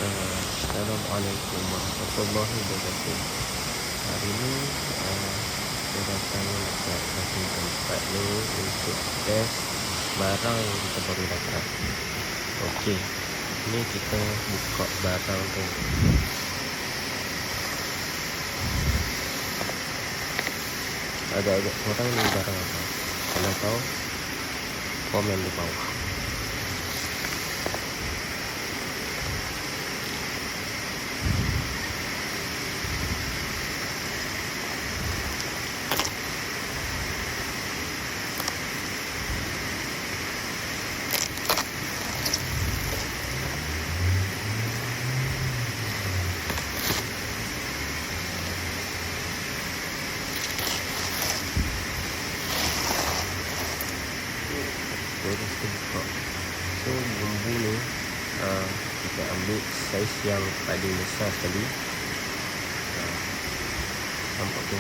Assalamualaikum warahmatullahi wabarakatuh. Hari ni saya datang dekat satu tempat ni untuk test barang yang kita baru dapat. Okey, ni kita buka barang tu. Agak-agak kurang ni barang apa? Kalau tahu, komen di bawah. Terus kita buka. So bumbu ni kita ambil saiz yang paling besar sekali. Nampak tu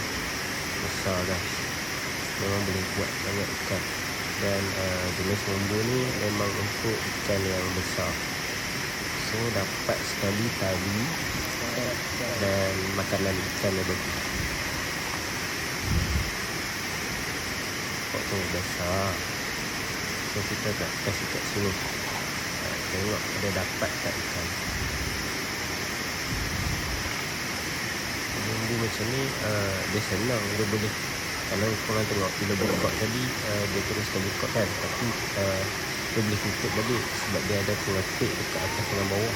besar guys. Memang boleh buat banyak ikan. Dan jenis bumbu ni memang untuk ikan yang besar. So dapat sekali tali dan makanan ikan yang bagus. Nampak tu besar. So kita nak kasih kat sini. Tengok ada dapat tak ikan. Bumbu macam ni dia senang, dia boleh. Kalau korang tengok bila buka tadi dia teruskan buka kan, tapi dia boleh tutup balik sebab dia ada pengetik dekat atas dengan bawah.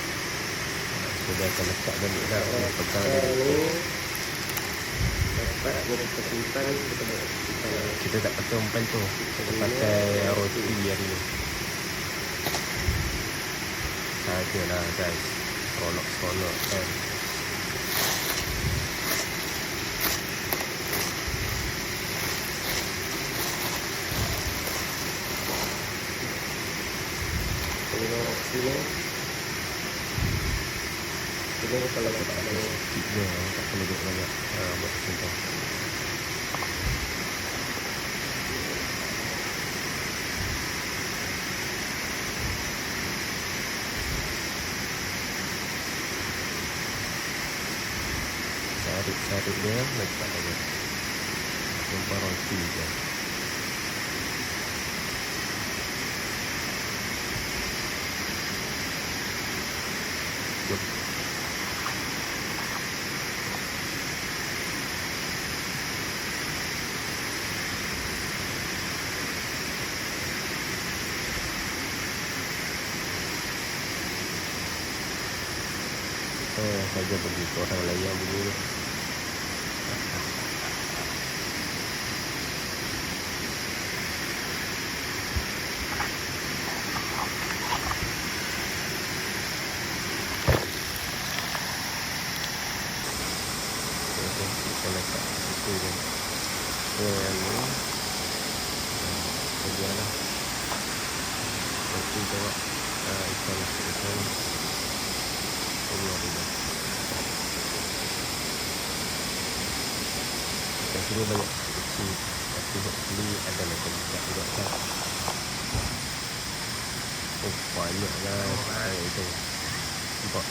So dia akan letak balik lah. Pegang dia kita simpan, kita tak pakai umpan tu, kita pakai roti hari ni sajalah guys. Seronok kan. Kita kalau tak ada sikit je, tak perlu banyak buat macam tu. Sarik dia letak aja. Tumpah roti je. Saja begitu orang layan begini. Kita letak situ je. Yang ni sejalah. Nanti tengok ikan masuk ke sana. Ini ada dah. Kat sini banyak kecil. Tapi hopefully ada macam besar juga kan. Oh banyak guys. Itu nampak.